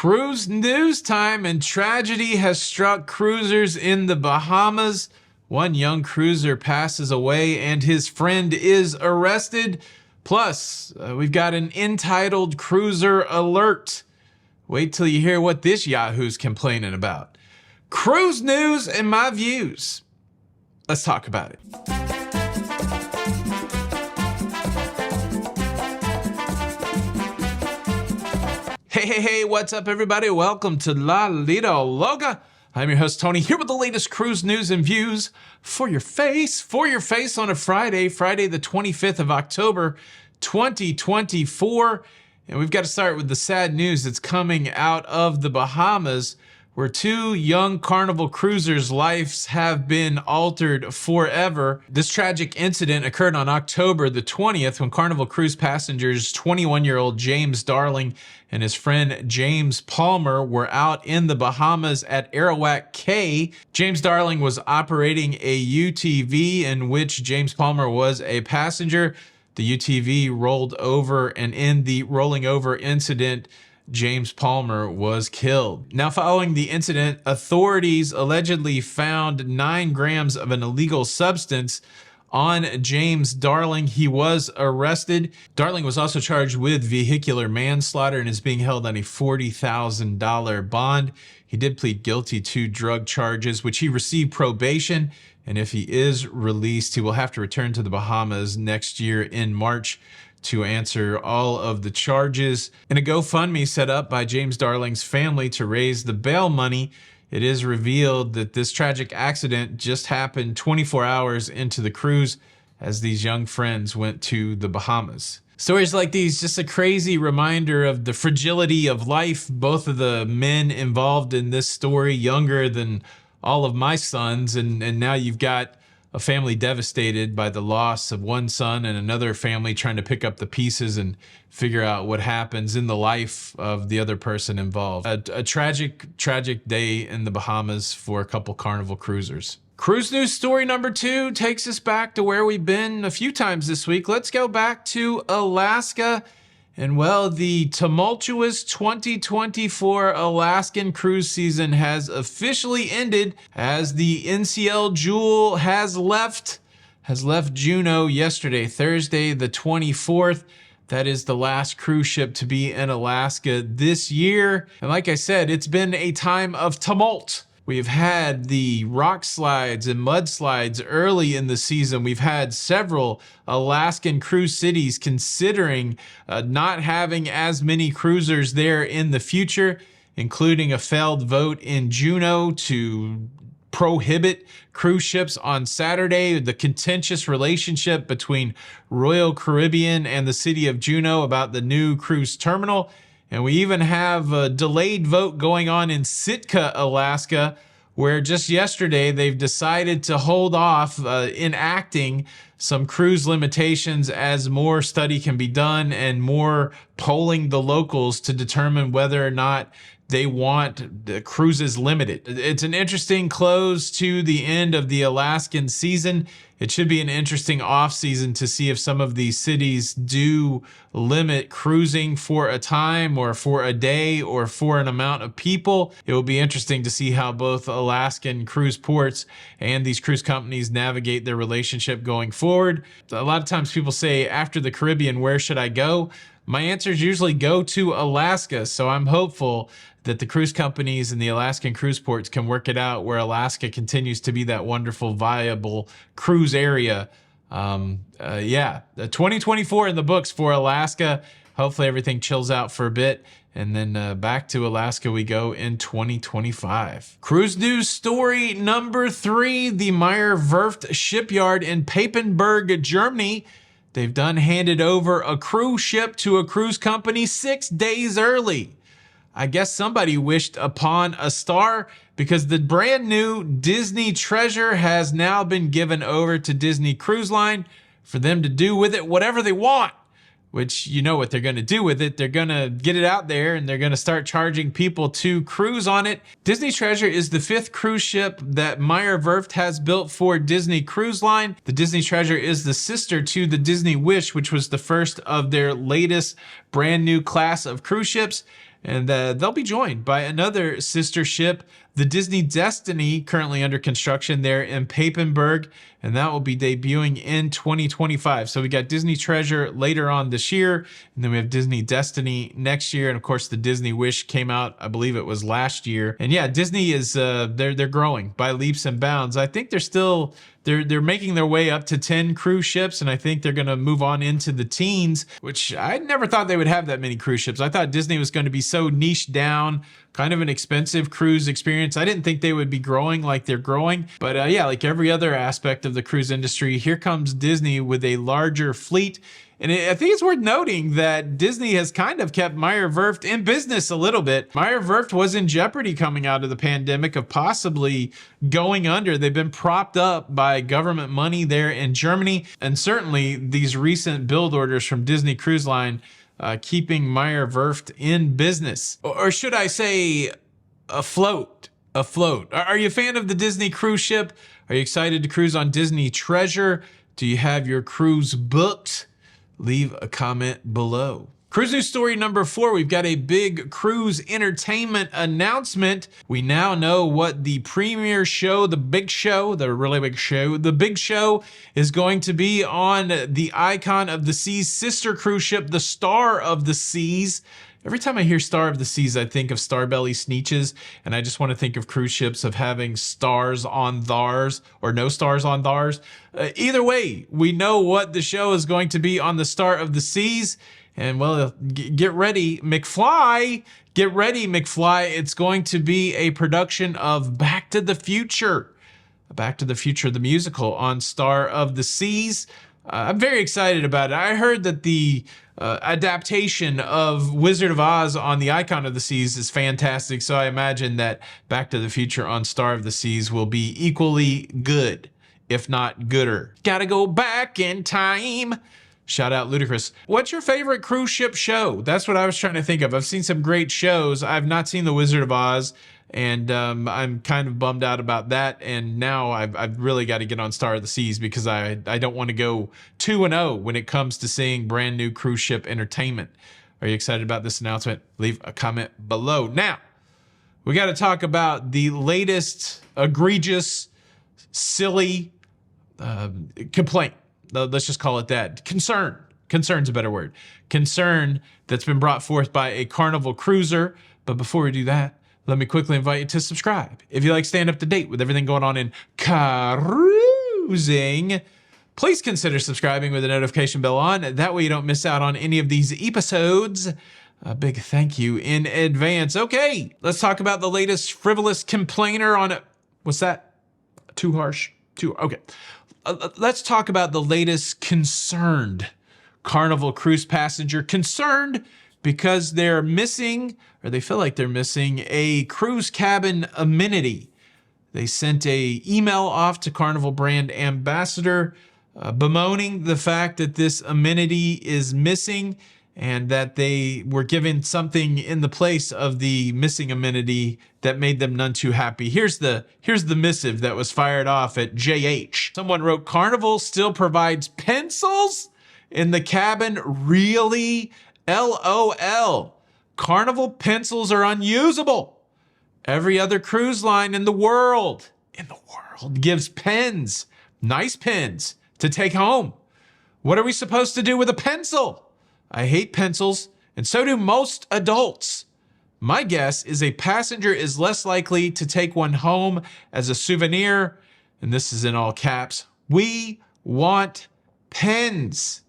Cruise news time, and tragedy has struck cruisers in the Bahamas. One young cruiser passes away and his friend is arrested. Plus, we've got an entitled cruiser alert. Wait till you hear what this yahoo's complaining about. Cruise news and my views. Let's talk about it. Hey, what's up everybody? Welcome to Lido, Loca. I'm your host Tony, here with the latest cruise news and views for your face on a Friday the 25th of October, 2024. And we've got to start with the sad news that's coming out of the Bahamas, where two young Carnival cruisers' lives have been altered forever. This tragic incident occurred on October the 20th when Carnival Cruise passengers 21-year-old James Darling and his friend James Palmer were out in the Bahamas at Arawak Cay. James Darling was operating a UTV in which James Palmer was a passenger. The UTV rolled over, and in the rolling over incident, James Palmer was killed. Now, following the incident, authorities allegedly found 9 grams of an illegal substance on James Darling. He was arrested. Darling was also charged with vehicular manslaughter and is being held on a $40,000 bond. He did plead guilty to drug charges, which he received probation. And if he is released, he will have to return to the Bahamas next year in March to answer all of the charges. In a GoFundMe set up by James Darling's family to raise the bail money, it is revealed that this tragic accident just happened 24 hours into the cruise as these young friends went to the Bahamas. Stories like these, just a crazy reminder of the fragility of life. Both of the men involved in this story, younger than all of my sons, and now you've got a family devastated by the loss of one son and another family trying to pick up the pieces and figure out what happens in the life of the other person involved. A tragic day in the Bahamas for a couple Carnival cruisers. Cruise news story number 2 takes us back to where we've been a few times this week. Let's go back to Alaska. And well, the tumultuous 2024 Alaskan cruise season has officially ended as the NCL Jewel has left Juneau yesterday, Thursday the 24th. That is the last cruise ship to be in Alaska this year. And like I said, it's been a time of tumult. We've had the rock slides and mudslides early in the season. We've had several Alaskan cruise cities considering not having as many cruisers there in the future, including a failed vote in Juneau to prohibit cruise ships on Saturday, the contentious relationship between Royal Caribbean and the city of Juneau about the new cruise terminal. And we even have a delayed vote going on in Sitka, Alaska, where just yesterday they've decided to hold off enacting some cruise limitations as more study can be done and more polling the locals to determine whether or not they want the cruises limited. It's an interesting close to the end of the Alaskan season. It should be an interesting off season to see if some of these cities do limit cruising for a time or for a day or for an amount of people. It will be interesting to see how both Alaskan cruise ports and these cruise companies navigate their relationship going forward. A lot of times people say, after the Caribbean, where should I go? My answer is usually go to Alaska. So I'm hopeful that the cruise companies and the Alaskan cruise ports can work it out where Alaska continues to be that wonderful, viable cruise area. The 2024 in the books for Alaska. Hopefully everything chills out for a bit, and then back to Alaska we go in 2025. Cruise news story number 3, the Meyer Werft shipyard in Papenburg, Germany. They've done handed over a cruise ship to a cruise company 6 days early. I guess somebody wished upon a star, because the brand new Disney Treasure has now been given over to Disney Cruise Line for them to do with it whatever they want, which you know what they're going to do with it. They're going to get it out there and they're going to start charging people to cruise on it. Disney Treasure is the 5th cruise ship that Meyer Werft has built for Disney Cruise Line. The Disney Treasure is the sister to the Disney Wish, which was the first of their latest brand new class of cruise ships. And they'll be joined by another sister ship, the Disney Destiny, currently under construction there in Papenburg, and that will be debuting in 2025. So we got Disney Treasure later on this year, and then we have Disney Destiny next year, and of course the Disney Wish came out, I believe it was last year. And yeah, Disney is they're growing by leaps and bounds. I think they're making their way up to 10 cruise ships, and I think they're going to move on into the teens, which I never thought they would have that many cruise ships. I thought Disney was going to be so niched down, kind of an expensive cruise experience. I didn't think they would be growing like they're growing. But yeah, like every other aspect of the cruise industry, here comes Disney with a larger fleet. And I think it's worth noting that Disney has kind of kept Meyer Werft in business a little bit. Meyer Werft was in jeopardy coming out of the pandemic of possibly going under. They've been propped up by government money there in Germany. And certainly these recent build orders from Disney Cruise Line keeping Meyer Werft in business. Or should I say afloat? Afloat. Are you a fan of the Disney cruise ship? Are you excited to cruise on Disney Treasure? Do you have your cruise booked? Leave a comment below. Cruise news story number 4, we've got a big cruise entertainment announcement. We now know what the premiere show, the big show, the really big show, the big show is going to be on the Icon of the Seas sister cruise ship, the Star of the Seas. Every time I hear Star of the Seas, I think of Starbelly Sneetches, and I just want to think of cruise ships of having stars on thars or no stars on thars. Either way, we know what the show is going to be on the Star of the Seas. And well, get ready, McFly. Get ready, McFly. It's going to be a production of Back to the Future. Back to the Future, the musical on Star of the Seas. I'm very excited about it. I heard that the adaptation of Wizard of Oz on the Icon of the Seas is fantastic. So I imagine that Back to the Future on Star of the Seas will be equally good, if not gooder. Gotta go back in time. Shout out Ludacris. What's your favorite cruise ship show? That's what I was trying to think of. I've seen some great shows. I've not seen The Wizard of Oz, and I'm kind of bummed out about that. And now I've really got to get on Star of the Seas because I don't want to go 2-0 when it comes to seeing brand new cruise ship entertainment. Are you excited about this announcement? Leave a comment below. Now, we got to talk about the latest egregious, silly complaint. Let's just call it that. Concern. Concern's a better word. Concern that's been brought forth by a Carnival cruiser. But before we do that, let me quickly invite you to subscribe. If you like staying up to date with everything going on in cruising, please consider subscribing with the notification bell on. That way you don't miss out on any of these episodes. A big thank you in advance. Okay, let's talk about the latest frivolous complainer on it. What's that? Too harsh? Okay. Let's talk about the latest concerned Carnival cruise passenger. Concerned because they're missing, or they feel like they're missing, a cruise cabin amenity. They sent an email off to Carnival brand ambassador bemoaning the fact that this amenity is missing and that they were given something in the place of the missing amenity that made them none too happy. Here's the missive that was fired off at JH. Someone wrote, Carnival still provides pencils in the cabin? Really? LOL. Carnival pencils are unusable. Every other cruise line in the world gives pens, nice pens, to take home. What are we supposed to do with a pencil? I hate pencils, and so do most adults. My guess is a passenger is less likely to take one home as a souvenir, and this is in all caps. We want pens.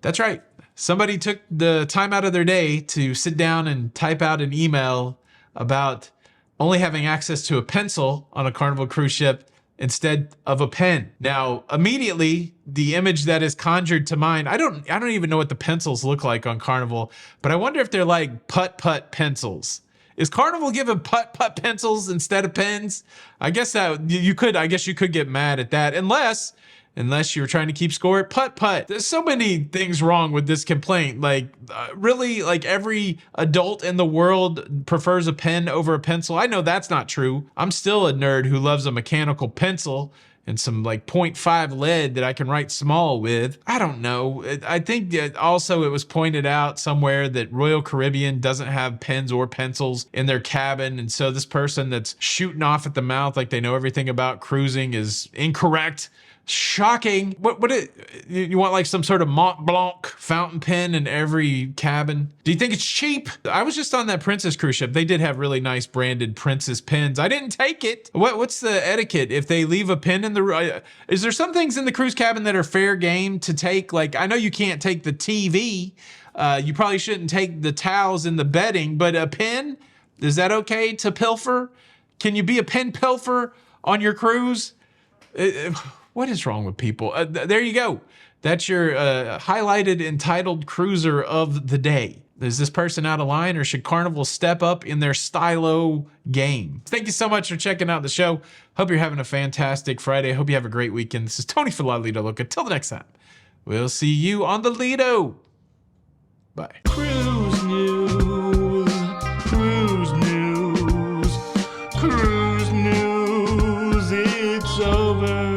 That's right. Somebody took the time out of their day to sit down and type out an email about only having access to a pencil on a Carnival cruise ship instead of a pen. Now, immediately, the image that is conjured to mind, I don't even know what the pencils look like on Carnival, but I wonder if they're like putt-putt pencils. Is Carnival giving putt-putt pencils instead of pens? I guess you could get mad at that, unless you're trying to keep score at putt-putt. There's so many things wrong with this complaint. Really, every adult in the world prefers a pen over a pencil. I know that's not true. I'm still a nerd who loves a mechanical pencil, and some like 0.5 lead that I can write small with. I don't know. I think that also it was pointed out somewhere that Royal Caribbean doesn't have pens or pencils in their cabin. And so this person that's shooting off at the mouth like they know everything about cruising is incorrect. Shocking. You want like some sort of Mont Blanc fountain pen in every cabin? Do you think it's cheap? I was just on that Princess cruise ship. They did have really nice branded Princess pens. I didn't take it. What's the etiquette if they leave a pen in the, is there some things in the cruise cabin that are fair game to take? Like, I know you can't take the TV. You probably shouldn't take the towels in the bedding, but a pen, is that okay to pilfer? Can you be a pen pilfer on your cruise? What is wrong with people? There you go. That's your highlighted entitled cruiser of the day. Is this person out of line, or should Carnival step up in their stylo game? Thank you so much for checking out the show. Hope you're having a fantastic Friday. Hope you have a great weekend. This is Tony for Lido Loca. Till the next time, we'll see you on the Lido. Bye. Cruise news, cruise news, cruise news, it's over.